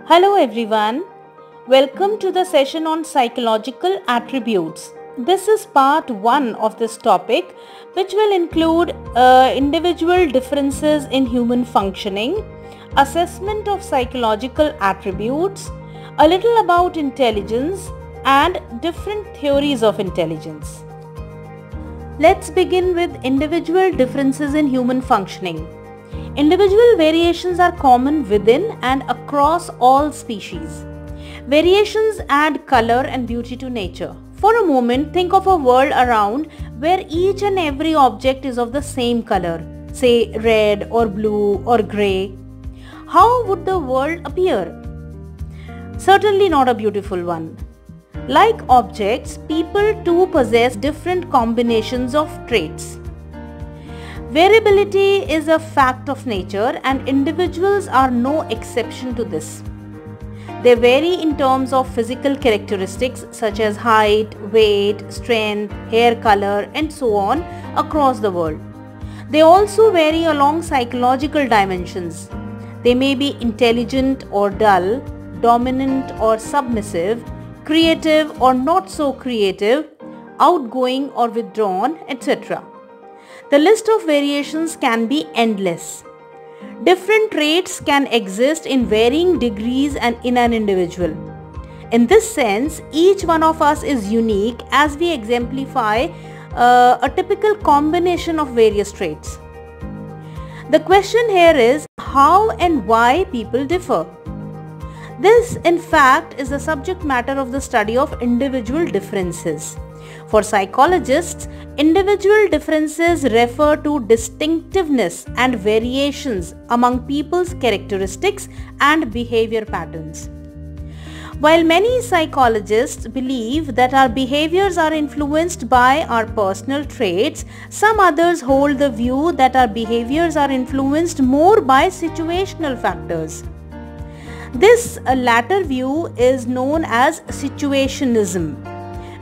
Hello everyone, welcome to the session on psychological attributes. This is part 1 of this topic, which will include individual differences in human functioning, assessment of psychological attributes, a little about intelligence and different theories of intelligence. Let's begin with individual differences in human functioning. Individual variations are common within and across all species. Variations add color and beauty to nature. For a moment, think of a world around where each and every object is of the same color, say red or blue or grey. How would the world appear? Certainly not a beautiful one. Like objects, people too possess different combinations of traits. Variability is a fact of nature and individuals are no exception to this. They vary in terms of physical characteristics such as height, weight, strength, hair color and so on across the world. They also vary along psychological dimensions. They may be intelligent or dull, dominant or submissive, creative or not so creative, outgoing or withdrawn, etc. The list of variations can be endless. Different traits can exist in varying degrees and in an individual. In this sense, each one of us is unique as we exemplify a typical combination of various traits. The question here is how and why people differ. This, in fact, is the subject matter of the study of individual differences. For psychologists, individual differences refer to distinctiveness and variations among people's characteristics and behavior patterns. While many psychologists believe that our behaviors are influenced by our personal traits, some others hold the view that our behaviors are influenced more by situational factors. This latter view is known as situationism,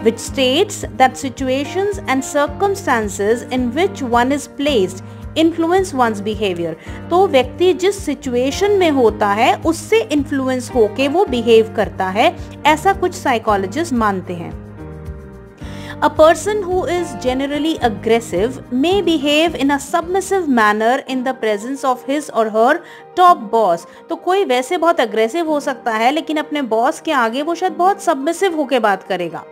which states that situations and circumstances in which one is placed influence one's behavior. तो व्यक्ति जिस situation में होता है उससे influence होके वो behave करता है, ऐसा कुछ psychologists मानते हैं. A person who is generally aggressive may behave in a submissive manner in the presence of his or her top boss. तो कोई वैसे बहुत aggressive हो सकता है लेकिन अपने boss के आगे वो शायद बहुत submissive होके बात करेगा.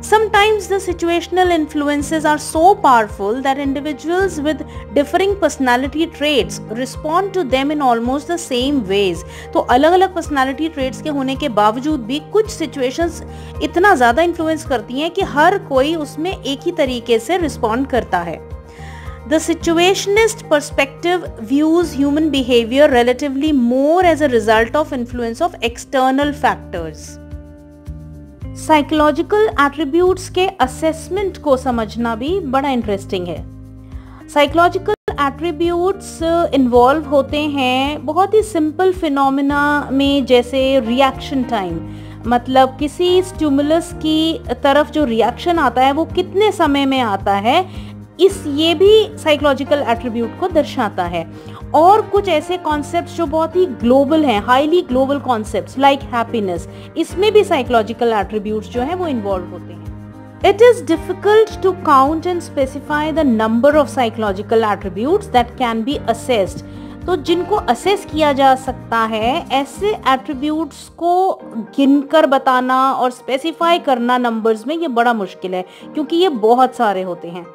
Sometimes the situational influences are so powerful that individuals with differing personality traits respond to them in almost the same ways. तो अलग-अलग personality traits के होने के बावजूद भी कुछ situations इतना ज़्यादा influence करती हैं कि हर कोई उसमें एक ही तरीके से respond करता है. The situationist perspective views human behavior relatively more as a result of influence of external factors. Psychological attributes के असेसमेंट को समझना भी बड़ा इंटरेस्टिंग है. साइकोलॉजिकल एट्रीब्यूट्स इन्वॉल्व होते हैं बहुत ही सिंपल फिनोमेना में, जैसे रिएक्शन टाइम, मतलब किसी स्टिमुलस की तरफ जो रिएक्शन आता है वो कितने समय में आता है, ये भी साइकोलॉजिकल एट्रीब्यूट को दर्शाता है. और कुछ ऐसे कॉन्सेप्ट्स जो बहुत ही ग्लोबल हैं, highly global concepts like happiness, इसमें भी साइकोलॉजिकल एट्रीब्यूट्स जो हैं वो इन्वॉल्व होते हैं. It is difficult to count and specify the number of psychological attributes that can be assessed. तो जिनको असेस किया जा सकता है, ऐसे एट्रीब्यूट्स को गिनकर बताना और स्पेसिफाई करना नंबर्स में ये बड़ा मुश्किल है क्योंकि ये बहुत सारे होते हैं.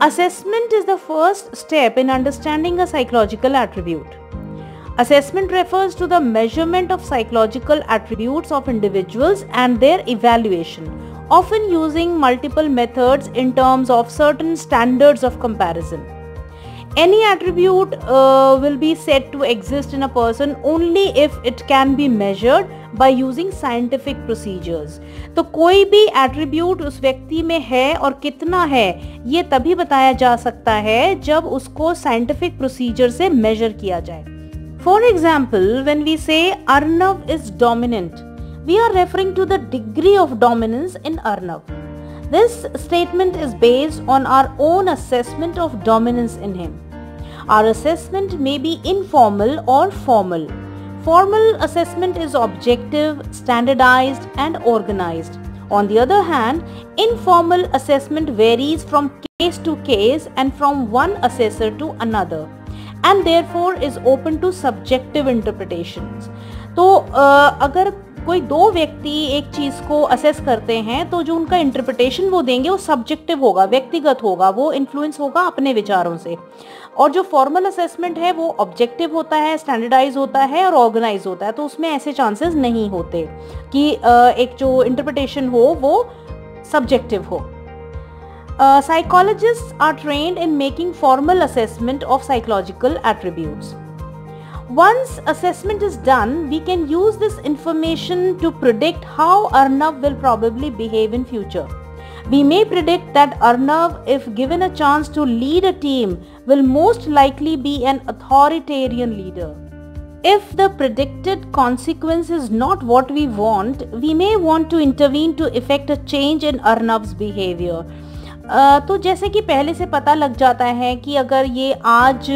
Assessment is the first step in understanding a psychological attribute. Assessment refers to the measurement of psychological attributes of individuals and their evaluation, often using multiple methods in terms of certain standards of comparison. Any attribute will be said to exist in a person only if it can be measured by using scientific procedures. तो कोई भी attribute उस व्यक्ति में है और कितना है ये तभी बताया जा सकता है जब उसको scientific procedure से measure किया जाए. For example, when we say Arnav is dominant, we are referring to the degree of dominance in Arnav. This statement is based on our own assessment of dominance in him. Our assessment may be informal or formal. Formal assessment is objective, standardized and organized. On the other hand, informal assessment varies from case to case and from one assessor to another and therefore is open to subjective interpretations. तो अगर कोई दो व्यक्ति एक चीज़ को assess करते हैं तो जो उनका इंटरप्रिटेशन वो देंगे वो सब्जेक्टिव होगा, व्यक्तिगत होगा, वो इन्फ्लुएंस होगा अपने विचारों से। और जो फॉर्मल असेसमेंट है वो ऑब्जेक्टिव होता है, स्टैंडर्डाइज होता है और ऑर्गेनाइज होता है, तो उसमें ऐसे चांसेस नहीं होते कि एक जो इंटरप्रिटेशन हो वो सब्जेक्टिव हो। Psychologists are trained in making formal assessment of psychological attributes. Once assessment is done, we can use this information to predict how Arnav will probably behave in future. We may predict that Arnav, if given a chance to lead a team, will most likely be an authoritarian leader. If the predicted consequence is not what we want, we may want to intervene to effect a change in Arnav's behavior. तो जैसे कि पहले से पता लग जाता है कि अगर ये आज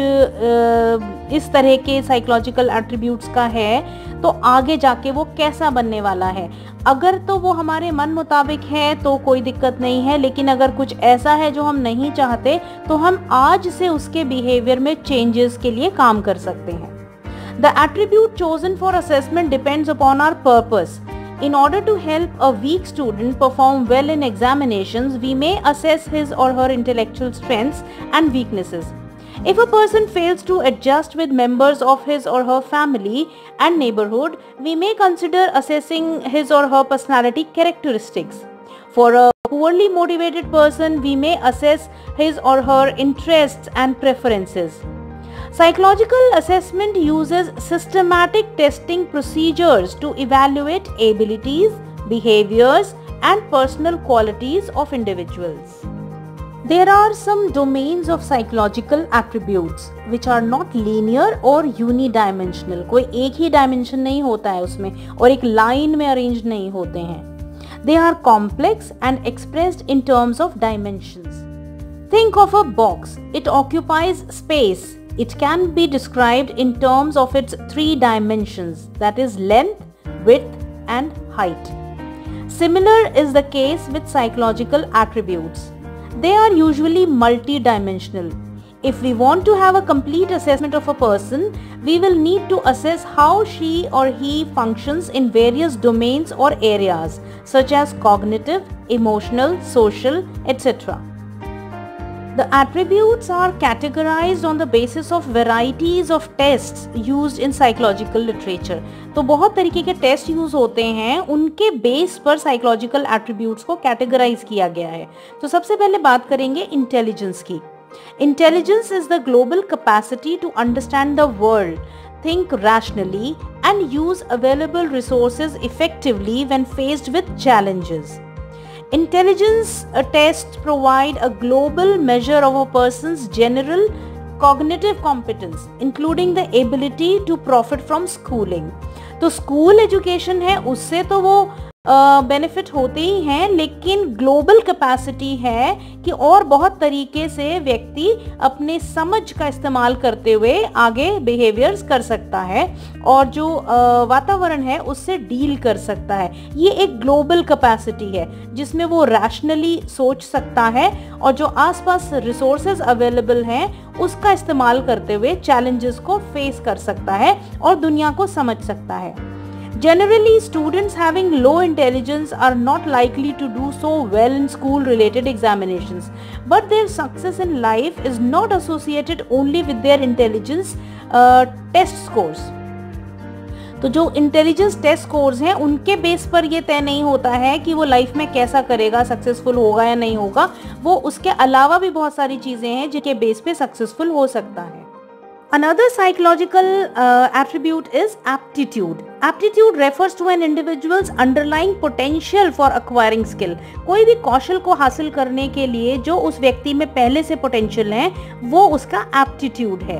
इस तरह के साइकोलॉजिकल एट्रीब्यूट्स का है तो आगे जाके वो कैसा बनने वाला है। अगर तो वो हमारे मन मुताबिक है तो कोई दिक्कत नहीं है, लेकिन अगर कुछ ऐसा है जो हम नहीं चाहते तो हम आज से उसके बिहेवियर में चेंजेस के लिए काम कर सकते हैं। The attribute chosen for assessment depends upon our purpose. In order to help a weak student perform well in examinations, we may assess his or her intellectual strengths and weaknesses. If a person fails to adjust with members of his or her family and neighborhood, we may consider assessing his or her personality characteristics. For a poorly motivated person, we may assess his or her interests and preferences. Psychological assessment uses systematic testing procedures to evaluate abilities, behaviors, and personal qualities of individuals. There are some domains of psychological attributes which are not linear or unidimensional. कोई एक ही dimension नहीं होता है उसमें और एक line में arranged नहीं होते हैं. They are complex and expressed in terms of dimensions. Think of a box. It occupies space. It can be described in terms of its three dimensions, that is length, width and height. Similar is the case with psychological attributes. They are usually multi-dimensional. If we want to have a complete assessment of a person, we will need to assess how she or he functions in various domains or areas such as cognitive, emotional, social, etc. The attributes are categorized on the basis of varieties of tests used in psychological literature. तो बहुत तरीके के test use होते हैं, उनके base पर psychological attributes को categorise किया गया है। तो सबसे पहले बात करेंगे इंटेलिजेंस की। Intelligence is the global capacity to understand the world, think rationally and use available resources effectively when faced with challenges. Intelligence tests provide a global measure of a person's general cognitive competence, including the ability to profit from schooling. तो school education है उससे तो वो benefit होते ही हैं, लेकिन global capacity है कि और बहुत तरीके से व्यक्ति अपने समझ का इस्तेमाल करते हुए आगे बिहेवियर्स कर सकता है और जो वातावरण है उससे डील कर सकता है। ये एक ग्लोबल कैपेसिटी है जिसमें वो रैशनली सोच सकता है और जो आसपास रिसोर्सेज अवेलेबल हैं उसका इस्तेमाल करते हुए चैलेंजेस को फेस कर सकता है और दुनिया को समझ सकता है। Generally, students having low intelligence are not likely to do so well in school-related examinations, but their success in life is not associated only with their intelligence test scores. तो जो इंटेलिजेंस टेस्ट स्कोर्स हैं उनके base पर ये तय नहीं होता है कि वो लाइफ में कैसा करेगा, सक्सेसफुल होगा या नहीं होगा। वो उसके अलावा भी बहुत सारी चीज़ें हैं जिनके बेस पे सक्सेसफुल हो सकता है। Another psychological attribute is aptitude. Aptitude refers to an individual's underlying potential for acquiring skill. कोई भी कौशल को हासिल करने के लिए जो उस व्यक्ति में पहले से पोटेंशियल है वो उसका aptitude है।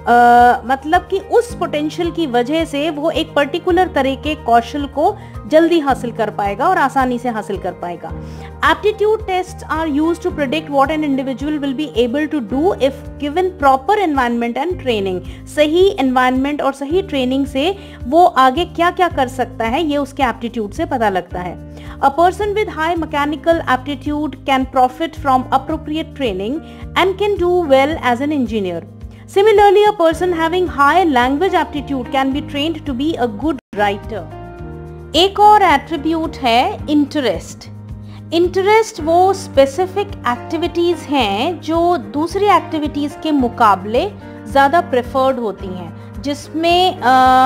मतलब कि उस पोटेंशियल की वजह से वो एक पर्टिकुलर तरह के कौशल को जल्दी हासिल कर पाएगा और आसानी से हासिल कर पाएगा. Aptitude tests are used to predict what an individual will be able to do if given proper environment and training. सही एनवायरनमेंट और सही ट्रेनिंग से वो आगे क्या क्या कर सकता है ये उसके एप्टीट्यूड से पता लगता है. A person with high mechanical aptitude can profit from appropriate training and can do well as an engineer. Similarly, a person having high language aptitude can be trained to be a good writer. एक और attribute है interest. Interest वो specific activities हैं जो दूसरी activities के मुकाबले ज़्यादा प्रेफर्ड होती हैं, जिसमें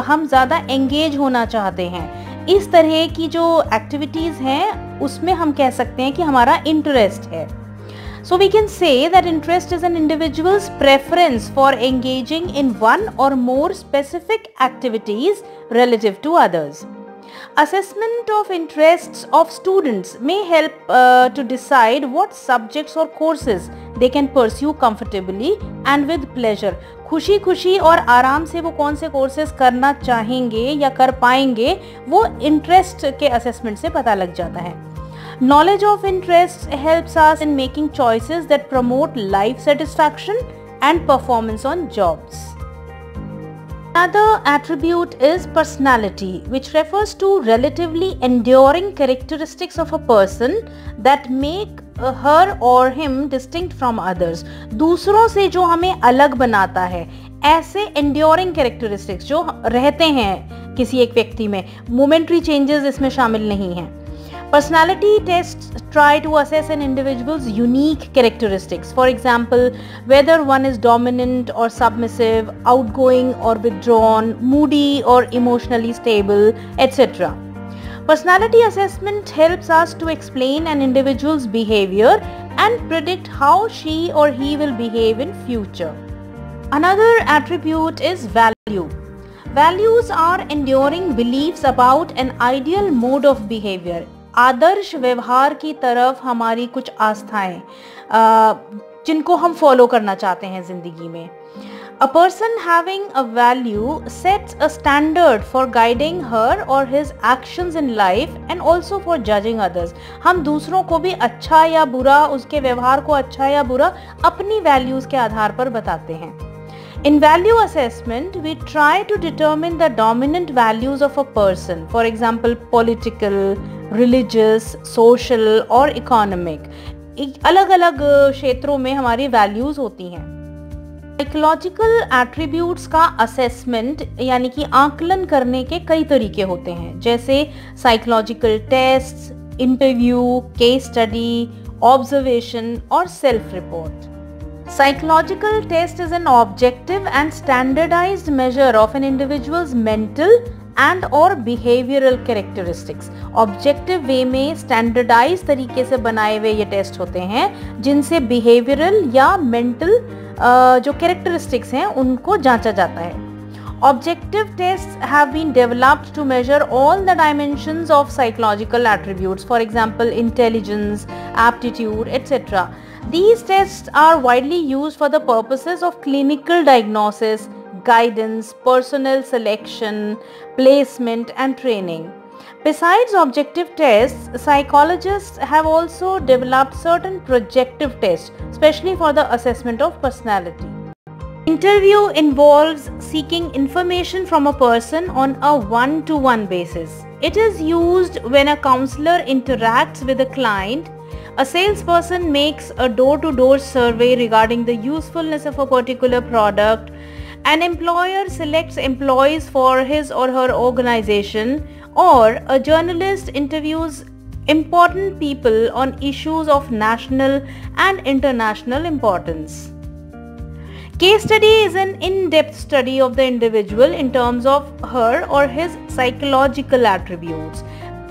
हम ज़्यादा एंगेज होना चाहते हैं. इस तरह की जो एक्टिविटीज हैं उसमें हम कह सकते हैं कि हमारा इंटरेस्ट है. So we can say that interest is an individual's preference for engaging in one or more specific activities relative to others. Assessment of interests of students may help to decide what subjects or courses they can pursue comfortably and with pleasure. खुशी खुशी और आराम से वो कौन से courses करना चाहेंगे या कर पाएंगे वो इंटरेस्ट के असेसमेंट से पता लग जाता है. Knowledge of interests helps us in making choices that promote life satisfaction and performance on jobs. Another attribute is personality, which refers to relatively enduring characteristics of a person that make her or him distinct from others. दूसरों से जो हमें अलग बनाता है, ऐसे enduring characteristics जो रहते हैं किसी एक व्यक्ति में, momentary changes इसमें शामिल नहीं हैं. Personality tests try to assess an individual's unique characteristics. For example, whether one is dominant or submissive, outgoing or withdrawn, moody or emotionally stable, etc. Personality assessment helps us to explain an individual's behavior and predict how she or he will behave in future. Another attribute is value. Values are enduring beliefs about an ideal mode of behavior. आदर्श व्यवहार की तरफ हमारी कुछ आस्थाएं जिनको हम follow करना चाहते हैं जिंदगी में. A person having a value sets a standard for guiding her or his actions in life and also for judging others. हम दूसरों को भी अच्छा या बुरा, उसके व्यवहार को अच्छा या बुरा अपनी वैल्यूज के आधार पर बताते हैं. In value assessment, we try to determine the dominant values of a person, for example, political, religious, social or economic. अलग अलग क्षेत्रों में हमारी values होती हैं. Psychological attributes का assessment यानी कि आकलन करने के कई तरीके होते हैं, जैसे psychological tests, interview, case study, observation और self report. Psychological test is an objective and standardized measure of an individual's mental and or behavioral characteristics. Objective way में standardized तरीके से बनाए हुए ये टेस्ट होते हैं जिनसे behavioral या mental जो characteristics हैं उनको जांचा जाता है. Objective tests have been developed to measure all the dimensions of psychological attributes, for example, intelligence, aptitude, etc. These tests are widely used for the purposes of clinical diagnosis, guidance, personnel selection, placement, and training. Besides objective tests, psychologists have also developed certain projective tests, especially for the assessment of personality. Interview involves seeking information from a person on a one-to-one basis. It is used when a counselor interacts with a client. A salesperson makes a door-to-door survey regarding the usefulness of a particular product. An employer selects employees for his or her organization, or a journalist interviews important people on issues of national and international importance. Case study is an in-depth study of the individual in terms of her or his psychological attributes.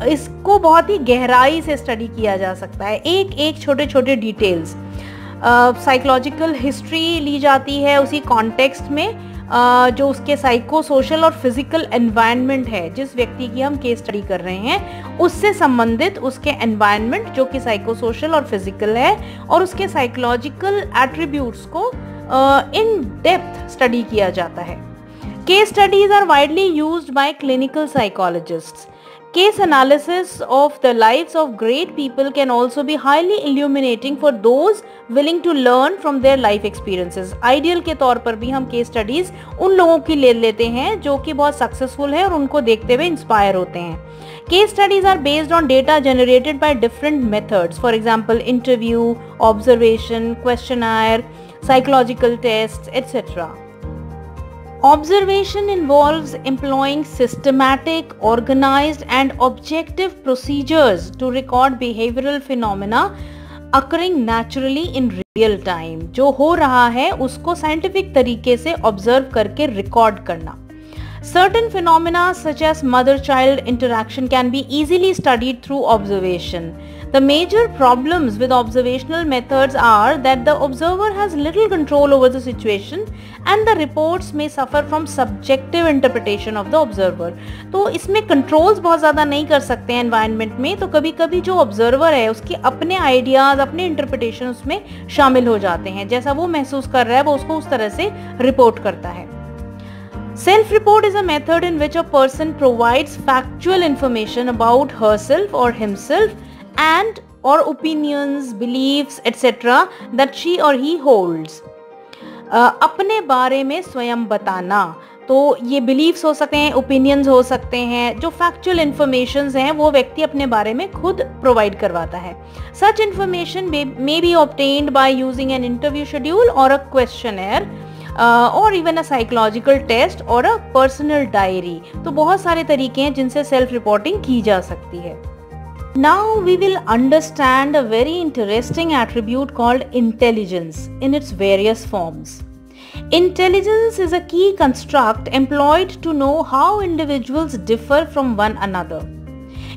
इसको बहुत ही गहराई से study किया जा सकता है, एक एक छोटे छोटे डिटेल्स. साइकोलॉजिकल हिस्ट्री ली जाती है उसी कॉन्टेक्स्ट में जो उसके साइको सोशल और फिजिकल एनवायरनमेंट है जिस व्यक्ति की हम केस स्टडी कर रहे हैं, उससे संबंधित उसके एनवायरनमेंट जो कि साइको सोशल और फिजिकल है और उसके साइकोलॉजिकल एट्रीब्यूट्स को इन डेप्थ स्टडी किया जाता है। Case studies are widely used by clinical psychologists. Case analysis of the lives of great people can also be highly illuminating for those willing to learn from their life experiences. Ideal के तौर पर भी हम case studies उन लोगों की ले लेते हैं जो कि बहुत successful है और उनको देखते हुए inspire होते हैं. Case studies are based on data generated by different methods. For example, interview, observation, questionnaire, psychological tests, etc. Observation involves employing systematic, organized and objective procedures to record behavioral phenomena occurring naturally in real time. जो हो रहा है उसको scientific तरीके से observe करके record करना. Certain phenomena such as mother-child interaction can be easily studied through observation. The major problems with observational methods are that the observer has little control over the situation and the reports may suffer from subjective interpretation of the observer. तो इसमें controls बहुत ज़्यादा नहीं कर सकते हैं environment में, तो कभी कभी जो observer है उसके अपने ideas, अपने interpretation उसमें शामिल हो जाते हैं. जैसा वो महसूस कर रहा है वो उसको उस तरह से report करता है. Self-report is a method in which a person provides factual information about herself or himself and or opinions, beliefs, etc. that she or he holds. अपने बारे में स्वयं बताना, तो ये beliefs हो सकते हैं, opinions हो सकते हैं, जो factual informations हैं वो व्यक्ति अपने बारे में खुद provide करवाता है. Such information may be obtained by using an interview schedule or a questionnaire. और इवन अ साइकोलॉजिकल टेस्ट और अ पर्सनल डायरी. तो बहुत सारे तरीके हैं जिनसे सेल्फ रिपोर्टिंग की जा सकती है. Now we will understand a very interesting attribute called intelligence in its various forms. Intelligence is a key construct employed to know how individuals differ from one another.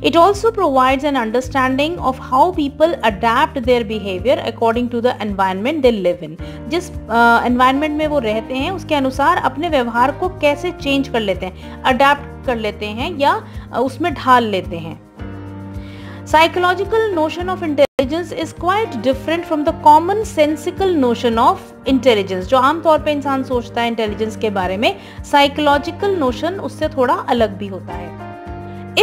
It also provides an understanding of how people adapt their behavior according to the environment they live in. जिस environment में वो रहते हैं उसके अनुसार अपने व्यवहार को कैसे change कर लेते हैं, adapt कर लेते हैं या उसमें ढाल लेते हैं. Psychological notion of intelligence is quite different from the common sensical notion of intelligence. जो आमतौर पे इंसान सोचता है intelligence के बारे में, psychological notion उससे थोड़ा अलग भी होता है.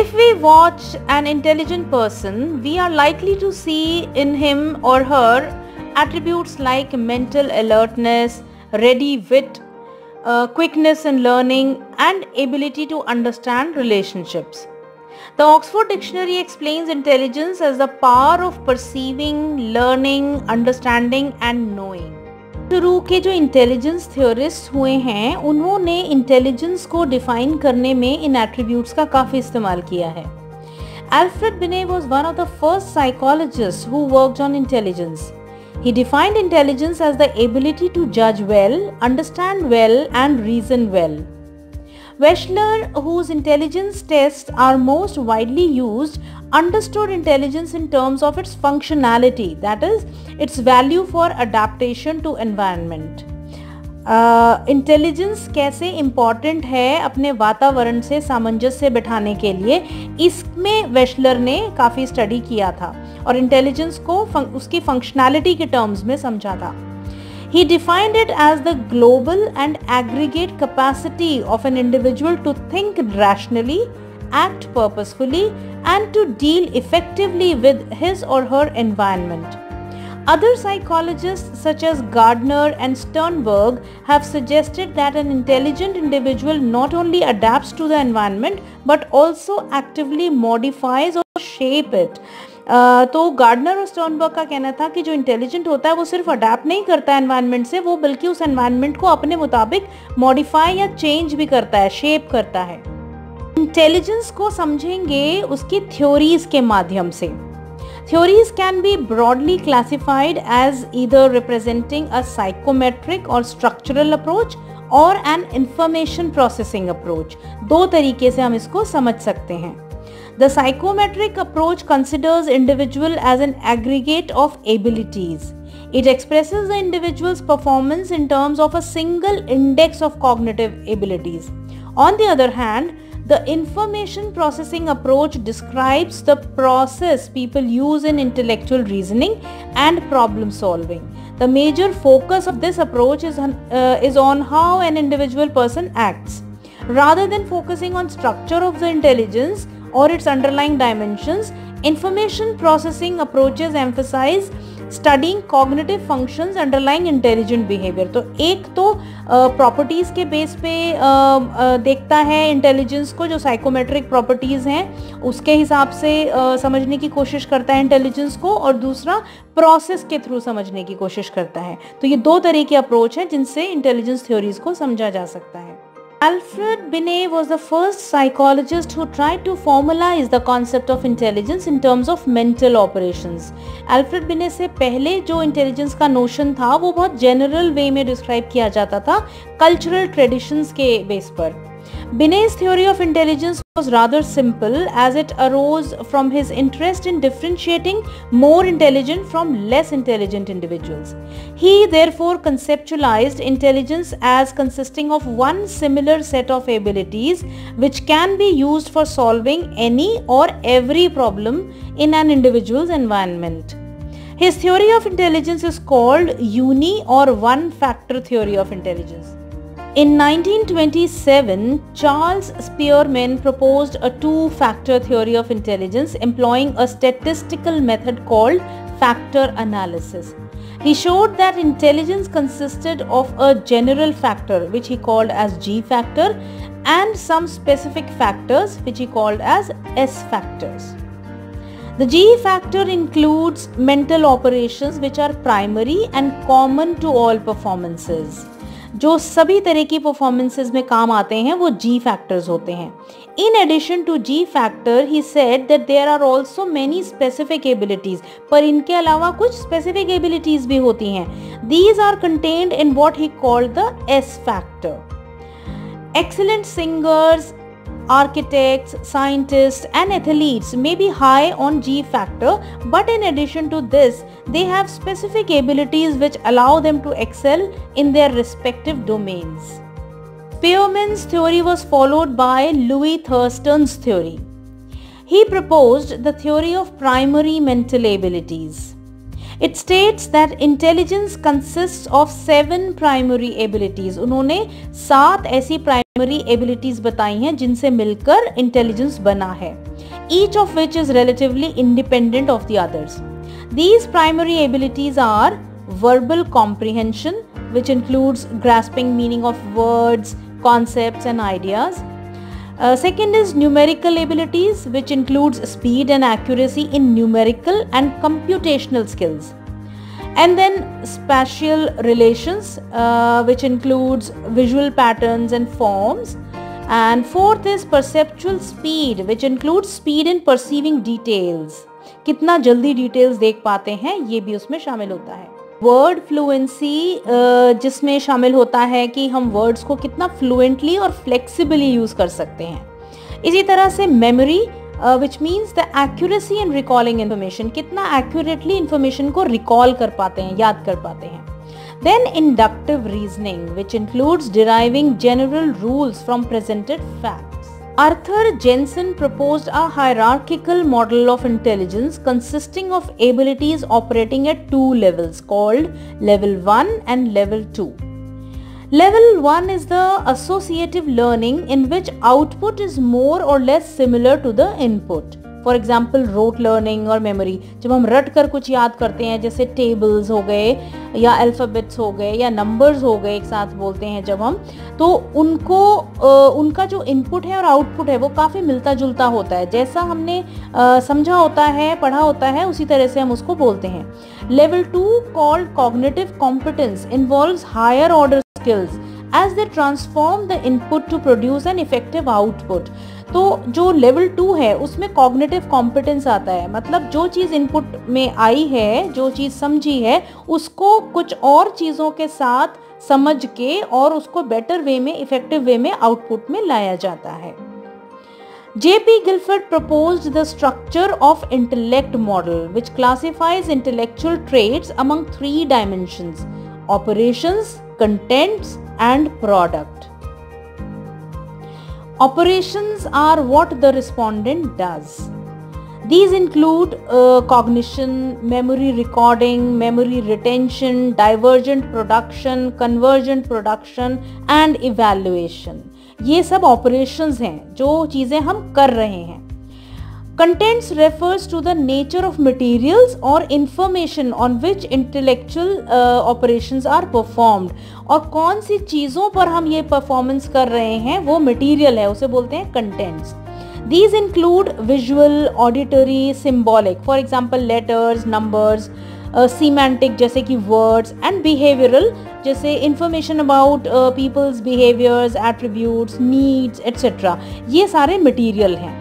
If we watch an intelligent person, we are likely to see in him or her attributes like mental alertness, ready wit, quickness in learning, and ability to understand relationships. The Oxford Dictionary explains intelligence as the power of perceiving, learning, understanding, and knowing. शुरू के जो intelligence theorist हुए हैं उन्होंने intelligence को define करने में इन attributes का काफ़ी इस्तेमाल किया है. Alfred Binet was one of the first psychologists who worked on intelligence. He defined intelligence as the ability to judge well, understand well, and reason well. Wechsler, whose intelligence tests are most widely used, understood intelligence in terms of its functionality, that is, its value for adaptation to environment. Intelligence कैसे important है अपने वातावरण से सामंजस्य बिठाने के लिए, इसमें वेशलर ने काफ़ी स्टडी किया था और इंटेलिजेंस को उसकी फंक्शनैलिटी के टर्म्स में समझा था. He defined it as the global and aggregate capacity of an individual to think rationally, act purposefully, and to deal effectively with his or her environment. Other psychologists such as Gardner and Sternberg have suggested that an intelligent individual not only adapts to the environment but also actively modifies or shape it. तो gardener और Sternberg का कहना था कि जो intelligent होता है वो सिर्फ अडेप्ट नहीं करता है एनवायरनमेंट से, वो बल्कि उस एनवायरनमेंट को अपने मुताबिक मॉडिफाई या चेंज भी करता है, शेप करता है. इंटेलिजेंस को समझेंगे उसकी थ्योरीज के माध्यम से. Theories can be broadly classified as either representing a psychometric or structural approach or an information processing approach. दो तरीके से हम इसको समझ सकते हैं. The psychometric approach considers individual as an aggregate of abilities. It expresses the individual's performance in terms of a single index of cognitive abilities. On the other hand, the information processing approach describes the process people use in intellectual reasoning and problem solving. The major focus of this approach is on how an individual person acts. Rather than focusing on structure of the intelligence or its underlying dimensions, information processing approaches emphasize studying cognitive functions underlying intelligent behavior. तो एक तो properties के base पे देखता है intelligence को, जो psychometric properties हैं उसके हिसाब से समझने की कोशिश करता है इंटेलिजेंस को, और दूसरा प्रोसेस के थ्रू समझने की कोशिश करता है. तो ये दो तरह के अप्रोच हैं जिनसे इंटेलिजेंस थ्योरीज को समझा जा सकता है. Alfred Binet was the first psychologist who tried to formalize the concept of intelligence in terms of mental operations. Alfred Binet से पहले जो intelligence का notion था वो बहुत general way में describe किया जाता था cultural traditions के base पर. Binet's theory of intelligence was rather simple as it arose from his interest in differentiating more intelligent from less intelligent individuals. He therefore conceptualized intelligence as consisting of one similar set of abilities which can be used for solving any or every problem in an individual's environment. His theory of intelligence is called uni or one factor theory of intelligence. In 1927, Charles Spearman proposed a two-factor theory of intelligence employing a statistical method called factor analysis. He showed that intelligence consisted of a general factor, which he called as G factor, and some specific factors, which he called as S factors. The G factor includes mental operations which are primary and common to all performances. जो सभी तरह की performances में काम आते हैं वो G factors होते हैं. In addition to G factor, he said that there are also many specific abilities. पर इनके अलावा कुछ specific abilities भी होती हैं. These are contained in what he called the S factor. Excellent singers, architects, scientists and athletes may be high on G factor, but in addition to this, they have specific abilities which allow them to excel in their respective domains. Spearman's theory was followed by Louis Thurston's theory. He proposed the theory of primary mental abilities. It states that intelligence consists of 7 primary abilities. उन्होंने 7 ऐसी primary abilities बताई हैं जिनसे मिलकर intelligence बना है. Each of which is relatively independent of the others. These primary abilities are verbal comprehension, which includes grasping meaning of words, concepts and ideas. Second is numerical abilities, which includes speed and accuracy in numerical and computational skills. And then spatial relations, which includes visual patterns and forms. And fourth is perceptual speed, which includes speed in perceiving details. कितना जल्दी details देख पाते हैं ये भी उसमें शामिल होता है. वर्ड फ्लुएंसी, जिसमें शामिल होता है कि हम वर्ड्स को कितना फ्लुएंटली और फ्लेक्सिबली यूज़ कर सकते हैं. इसी तरह से memory, which means the accuracy in recalling information, कितना एक्यूरेटली इन्फॉर्मेशन को रिकॉल कर पाते हैं, याद कर पाते हैं. Then inductive reasoning, which includes deriving general rules from presented facts. Arthur Jensen proposed a hierarchical model of intelligence consisting of abilities operating at 2 levels called level 1 and level 2. Level 1 is the associative learning in which output is more or less similar to the input. For example rote learning और memory, जब हम रट कर कुछ याद करते हैं जैसे टेबल्स हो गए या अल्फ़ाबेट्स हो गए या नंबर्स हो गए एक साथ बोलते हैं जब हम, तो उनको उनका जो इनपुट है और आउटपुट है वो काफ़ी मिलता जुलता होता है. जैसा हमने समझा होता है, पढ़ा होता है, उसी तरह से हम उसको बोलते हैं. Level 2 called cognitive competence involves higher order skills as they transform the input to produce an effective output. तो जो लेवल 2 है उसमें कॉग्निटिव कॉम्पिटेंस आता है, मतलब जो चीज़ इनपुट में आई है, जो चीज़ समझी है, उसको कुछ और चीज़ों के साथ समझ के और उसको बेटर वे में, इफेक्टिव वे में आउटपुट में लाया जाता है. J.P. Guilford proposed the structure of intellect model, which classifies intellectual traits among 3 dimensions: operations, contents and product. Operations are what the respondent does. These include cognition, memory recording, memory retention, divergent production, convergent production and evaluation. ये सब operations हैं जो चीज़ें हम कर रहे हैं. Contents refers to the nature of materials or information on which intellectual operations are performed. और कौन सी चीज़ों पर हम ये performance कर रहे हैं वो material है, उसे बोलते हैं contents. These include visual, auditory, symbolic, for example letters, numbers, semantic जैसे कि words, and behavioral जैसे information about people's behaviors, attributes, needs, etc. ये सारे material हैं.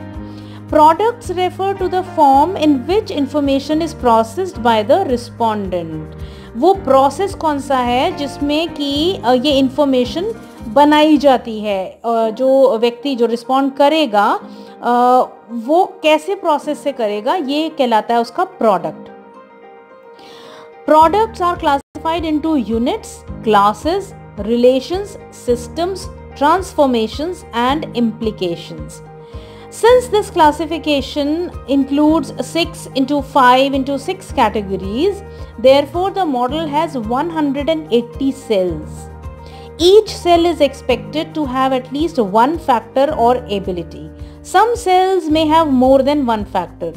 Products refer to the form in which information is processed by the respondent. वो process कौन सा है जिसमें कि ये information बनाई जाती है, जो व्यक्ति जो respond करेगा वो कैसे प्रोसेस से करेगा, ये कहलाता है उसका product. Products are classified into units, classes, relations, systems, transformations and implications. Since this classification includes 6 into 5 into 6 categories, therefore the model has 180 cells. Each cell is expected to have at least one factor or ability. Some cells may have more than one factor.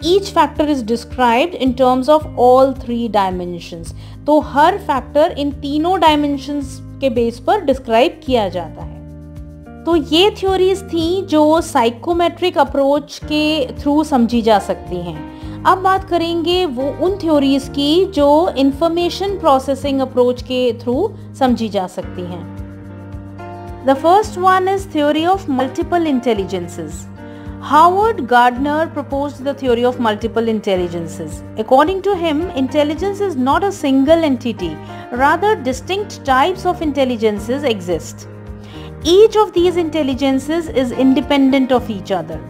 Each factor is described in terms of all 3 dimensions. तो हर factor इन तीनों dimensions के base पर describe किया जाता है. तो ये theories थी जो psychometric approach के through समझी जा सकती हैं. अब बात करेंगे वो उन theories की जो information processing approach के through समझी जा सकती हैं. The first one is theory of multiple intelligences. Howard Gardner proposed the theory of multiple intelligences. According to him, intelligence is not a single entity, rather distinct types of intelligences exist. Each of these intelligences is independent of each other.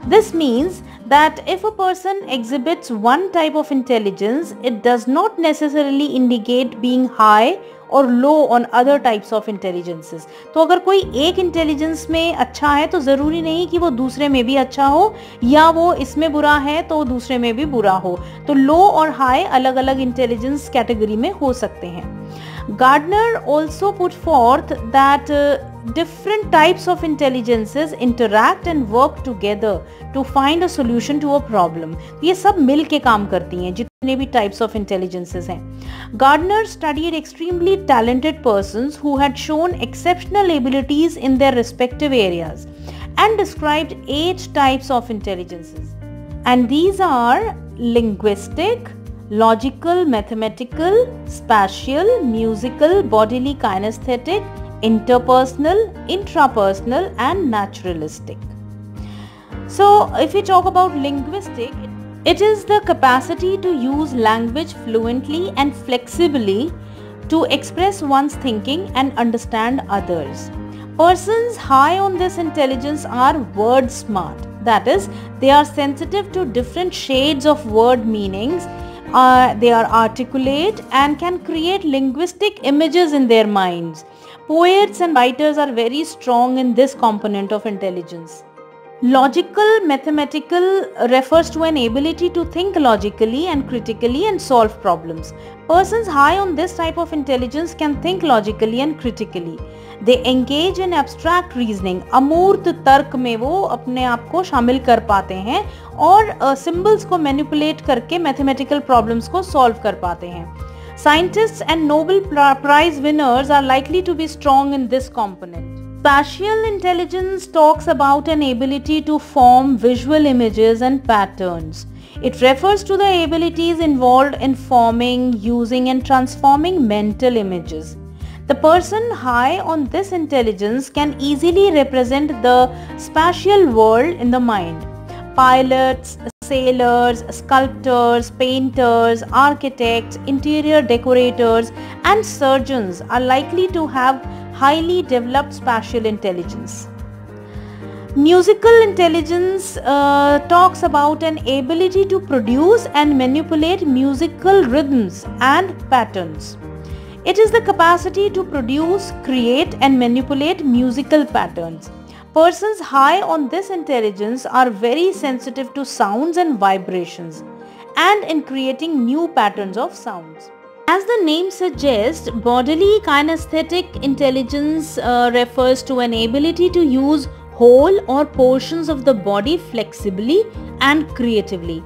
This means that if a person exhibits one type of intelligence, it does not necessarily indicate being high और लो on other types of intelligences. तो अगर कोई एक intelligence में अच्छा है तो ज़रूरी नहीं कि वो दूसरे में भी अच्छा हो, या वो इसमें बुरा है तो दूसरे में भी बुरा हो. तो लो और हाई अलग अलग इंटेलिजेंस कैटेगरी में हो सकते हैं. Gardner also put forth that different types of intelligences interact and work together to find a solution to a problem. ये सब मिल के काम करती हैं जितने भी types of intelligences हैं. Gardner studied extremely talented persons who had shown exceptional abilities in their respective areas and described 8 types of intelligences. And these are linguistic, logical, mathematical, spatial, musical, bodily kinesthetic, interpersonal, intrapersonal and naturalistic. So if we talk about linguistic, it is the capacity to use language fluently and flexibly to express one's thinking and understand others. Persons high on this intelligence are word smart. That is, they are sensitive to different shades of word meanings. They are articulate and can create linguistic images in their minds. Poets and writers are very strong in this component of intelligence. Logical, mathematical refers to an ability to think logically and critically and solve problems. Persons high on this type of intelligence can think logically and critically. They engage in abstract reasoning. अमूर्त तर्क में वो अपने आप को शामिल कर पाते हैं और symbols को manipulate करके mathematical problems को solve कर पाते हैं. Scientists and Nobel Prize winners are likely to be strong in this component. Spatial intelligence talks about an ability to form visual images and patterns. It refers to the abilities involved in forming, using and transforming mental images. The person high on this intelligence can easily represent the spatial world in the mind. Pilots, sailors, sculptors, painters, architects, interior decorators and surgeons are likely to have highly developed spatial intelligence. Musical intelligence talks about an ability to produce and manipulate musical rhythms and patterns. It is the capacity to produce, create and manipulate musical patterns. Persons high on this intelligence are very sensitive to sounds and vibrations and in creating new patterns of sounds. As the name suggests, bodily kinesthetic intelligence refers to an ability to use whole or portions of the body flexibly and creatively.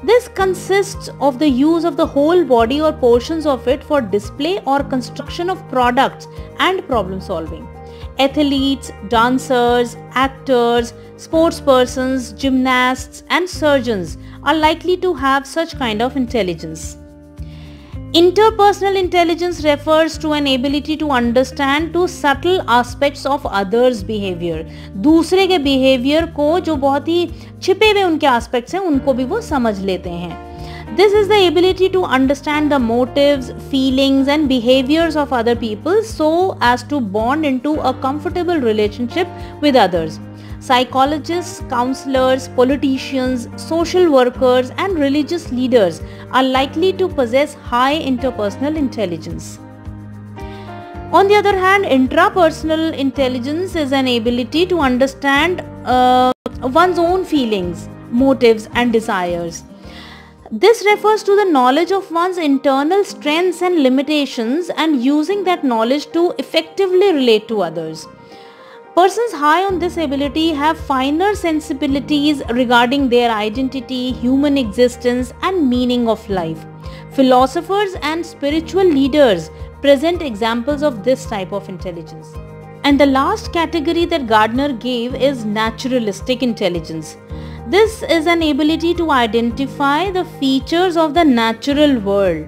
This consists of the use of the whole body or portions of it for display or construction of products and problem solving. Athletes, dancers, actors, sportspersons, gymnasts and surgeons are likely to have such kind of intelligence. Interpersonal intelligence refers to an ability to understand two subtle aspects of others' behavior. दूसरे के behavior को जो बहुत ही छिपे हुए उनके aspects हैं उनको भी वो समझ लेते हैं. This is the ability to understand the motives, feelings and behaviors of other people so as to bond into a comfortable relationship with others. Psychologists, counselors, politicians, social workers and religious leaders are likely to possess high interpersonal intelligence. On the other hand, intrapersonal intelligence is an ability to understand one's own feelings, motives and desires. This refers to the knowledge of one's internal strengths and limitations and using that knowledge to effectively relate to others. Persons high on this ability have finer sensibilities regarding their identity, human existence and meaning of life. Philosophers and spiritual leaders present examples of this type of intelligence. And the last category that Gardner gave is naturalistic intelligence. This is an ability to identify the features of the natural world.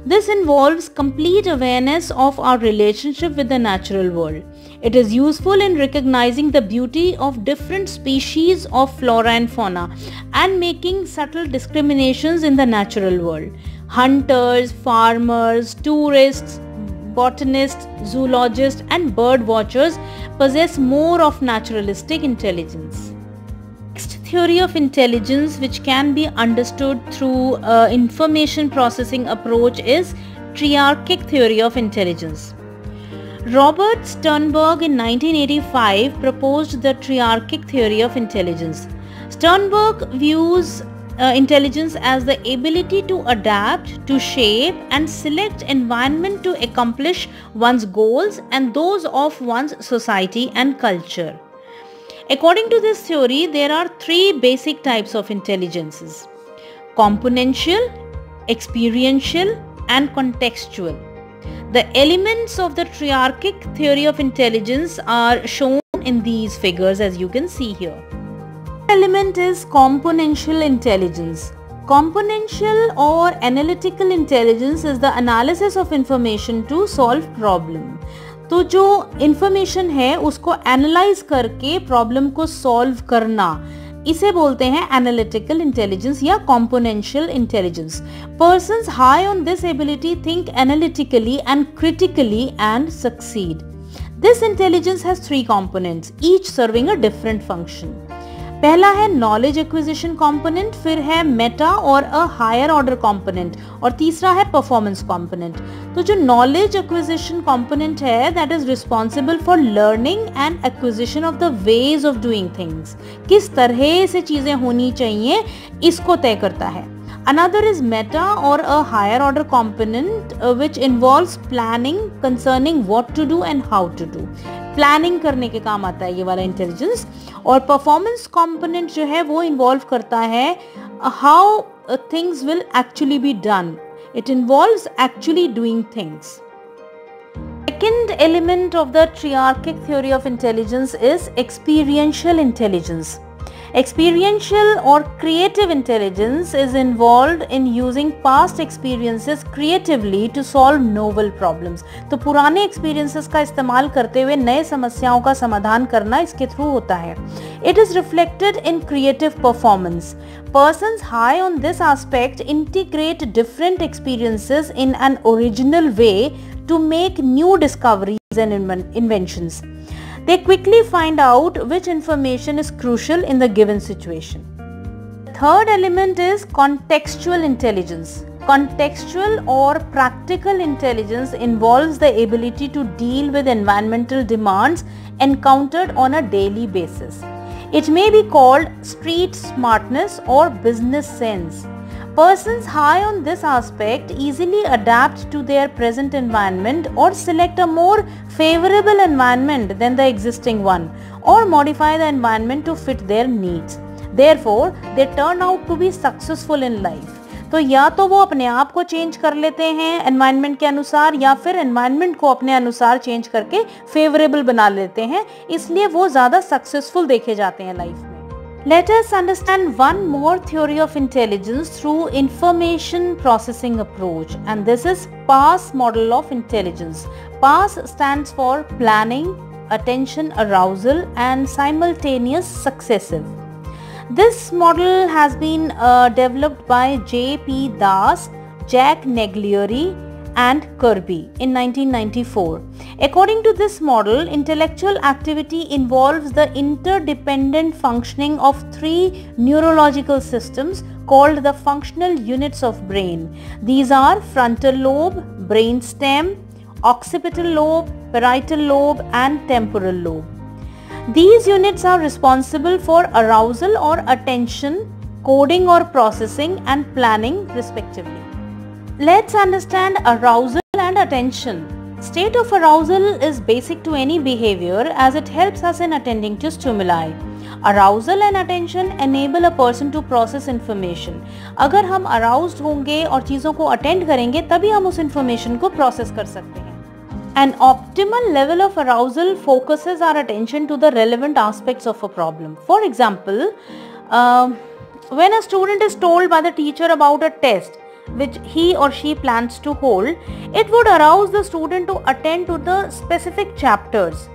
This involves complete awareness of our relationship with the natural world. It is useful in recognizing the beauty of different species of flora and fauna and making subtle discriminations in the natural world. Hunters, farmers, tourists, botanists, zoologists and bird watchers possess more of naturalistic intelligence. Next theory of intelligence which can be understood through information processing approach is triarchic theory of intelligence. Robert Sternberg in 1985 proposed the triarchic theory of intelligence. Sternberg views intelligence as the ability to adapt, to shape and select environment to accomplish one's goals and those of one's society and culture. According to this theory, there are three basic types of intelligences: componential, experiential and contextual. The elements of the triarchic theory of intelligence are shown in these figures as you can see here. The element is componential intelligence. Componential or analytical intelligence is the analysis of information to solve problem. तो जो information है उसको analyze करके problem को solve करना, इसे बोलते हैं analytical intelligence या componential intelligence. Persons high on this ability think analytically and critically and succeed. This intelligence has three components, each serving a different function. पहला है नॉलेज एक्विजिशन कंपोनेंट, फिर है मेटा और अ हायर ऑर्डर कंपोनेंट और तीसरा है performance component. तो जो नॉलेज एक्विजिशन कंपोनेंट है that is responsible for learning and acquisition of the ways of doing things. किस तरह से चीजें होनी चाहिए इसको तय करता है. Another is meta or a higher order component which involves planning concerning what to do and how to do. Planning करने के काम आता है ये वाला इंटेलिजेंस. और परफॉर्मेंस कंपोनेंट जो है वो इन्वॉल्व करता है how things will actually be done. It involves actually doing things. Second element of the triarchic theory of intelligence is experiential intelligence. Experiential or creative intelligence is involved in using past experiences creatively to solve novel problems. तो पुराने experiences का इस्तेमाल करते हुए नए समस्याओं का समाधान करना इसके थ्रू होता है. It is reflected in creative performance. Persons high on this aspect integrate different experiences in an original way to make new discoveries and inventions. They quickly find out which information is crucial in the given situation. The third element is contextual intelligence. Contextual or practical intelligence involves the ability to deal with environmental demands encountered on a daily basis. It may be called street smartness or business sense. Persons high on this aspect easily adapt to their present environment or select a more favorable environment than the existing one, or modify the environment to fit their needs. Therefore, they turn out to be successful in life. तो या तो वो अपने आप को change कर लेते हैं एनवायरनमेंट के अनुसार, या फिर एनवायरनमेंट को अपने अनुसार चेंज करके फेवरेबल बना लेते हैं, इसलिए वो ज़्यादा सक्सेसफुल देखे जाते हैं लाइफ में. Let us understand one more theory of intelligence through information processing approach, and this is PASS model of intelligence. PASS stands for planning, attention, arousal and simultaneous successive. This model has been developed by J.P. Das, Jack Naglieri and Kirby in 1994. According to this model, intellectual activity involves the interdependent functioning of three neurological systems called the functional units of brain. These are frontal lobe, brainstem, occipital lobe, parietal lobe and temporal lobe. These units are responsible for arousal or attention, coding or processing and planning respectively. Let's understand arousal and attention. State of arousal is basic to any behavior as it helps us in attending to stimuli. Arousal and attention enable a person to process information. अगर हम aroused होंगे और चीज़ों को attend करेंगे तभी हम उस information को process कर सकते हैं. An optimal level of arousal focuses our attention to the relevant aspects of a problem. For example, when a student is told by the teacher about a test which he or she plans to hold, it would arouse the student to attend to the specific chapters.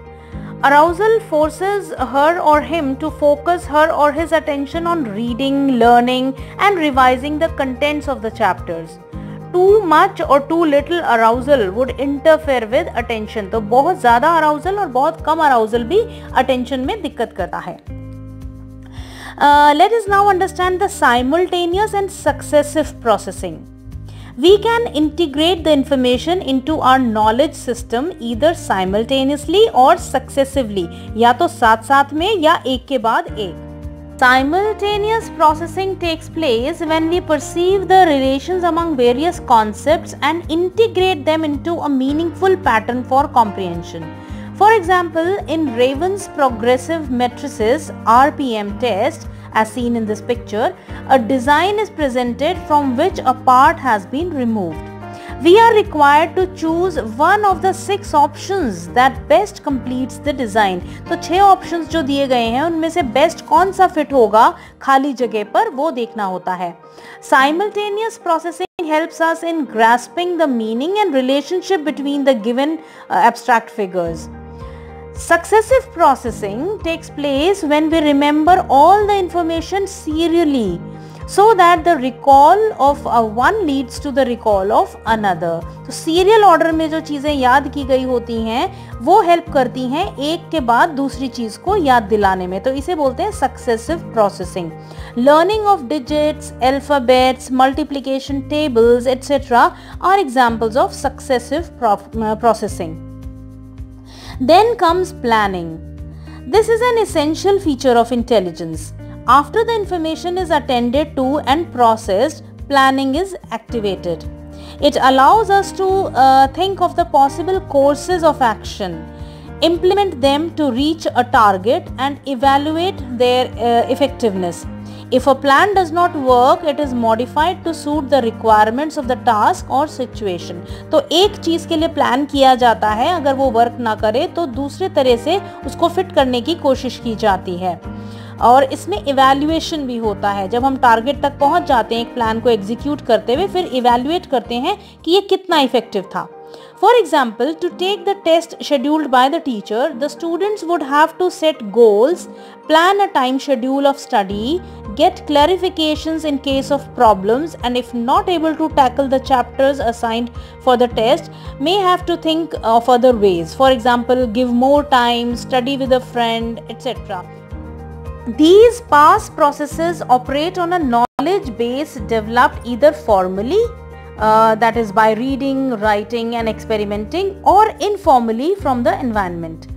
Arousal forces her or him to focus her or his attention on reading, learning and revising the contents of the chapters. Too much or too little arousal would interfere with attention. तो बहुत ज़्यादा arousal और बहुत कम arousal भी attention में दिक्कत करता है. Let us now understand the simultaneous and successive processing. We can integrate the information into our knowledge system either simultaneously or successively, या तो साथ साथ में या एक के बाद एक. Simultaneous processing takes place when we perceive the relations among various concepts and integrate them into a meaningful pattern for comprehension. For example, in Raven's progressive matrices RPM test, as seen in this picture, a design is presented from which a part has been removed. We are required to choose one of the 6 options that best completes the design. तो 6 options जो दिए गए हैं उनमें से best कौन सा fit होगा खाली जगह पर वो देखना होता है. Simultaneous processing helps us in grasping the meaning and relationship between the given abstract figures. Successive processing takes place when we remember all the information serially, so that the recall of one leads to the recall of another. तो serial order में जो चीज़ें याद की गई होती हैं वो help करती हैं एक के बाद दूसरी चीज़ को याद दिलाने में, तो इसे बोलते हैं successive processing. Learning of digits, alphabets, multiplication tables, etc. are examples of successive processing. Then comes planning. This is an essential feature of intelligence. After the information is attended to and processed, planning is activated. It allows us to think of the possible courses of action, implement them to reach a target and evaluate their effectiveness. If a plan does not work, it is modified to suit the requirements of the task or situation. तो एक चीज़ के लिए plan किया जाता है, अगर वो work ना करे तो दूसरे तरह से उसको फिट करने की कोशिश की जाती है. और इसमें इवैल्यूएशन भी होता है. जब हम टारगेट तक पहुंच जाते हैं एक प्लान को एग्जीक्यूट करते हुए, फिर इवैल्यूएट करते हैं कि ये कितना इफेक्टिव था. For example, to take the test scheduled by the teacher, the students would have to set goals, plan a time schedule of study, get clarifications in case of problems, and if not able to tackle the chapters assigned for the test, may have to think of other ways. For example, give more time, study with a friend, etc. These past processes operate on a knowledge base developed either formally that is by reading, writing and experimenting, or informally from the environment.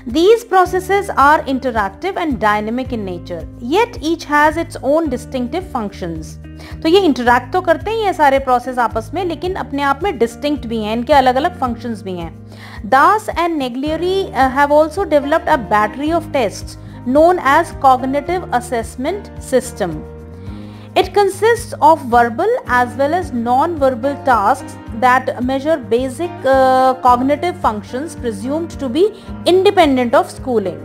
These processes are interactive and dynamic in nature, yet each has its own distinctive functions. तो ये interact तो करते हैं ये सारे process आपस में, लेकिन अपने आप में डिस्टिंक्ट भी हैं, इनके अलग अलग फंक्शंस भी हैं. Das and Naglieri have also developed a battery of tests known as cognitive assessment system. It consists of verbal as well as non-verbal tasks that measure basic cognitive functions presumed to be independent of schooling.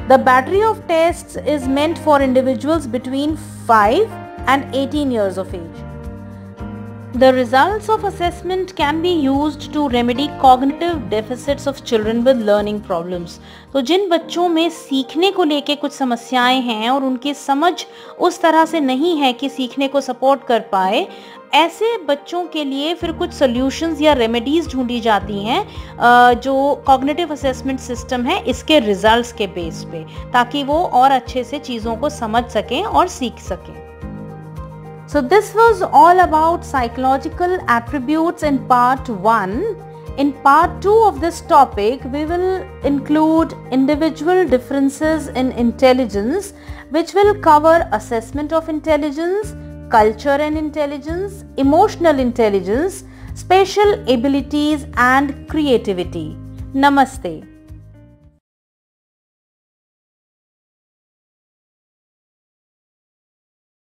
The battery of tests is meant for individuals between 5 and 18 years of age. The results of assessment can be used to remedy cognitive deficits of children with learning problems. तो जिन बच्चों में सीखने को लेके कुछ समस्याएं हैं और उनकी समझ उस तरह से नहीं है कि सीखने को सपोर्ट कर पाए, ऐसे बच्चों के लिए फिर कुछ सॉल्यूशंस या रेमेडीज ढूंढी जाती हैं जो कॉग्निटिव असेसमेंट सिस्टम है इसके रिजल्ट्स के बेस पे, ताकि वो और अच्छे से चीज़ों को समझ सकें और सीख सकें. So this was all about psychological attributes in part 1. In part 2 of this topic, we will include individual differences in intelligence, which will cover assessment of intelligence, culture and intelligence, emotional intelligence, spatial abilities and creativity. Namaste.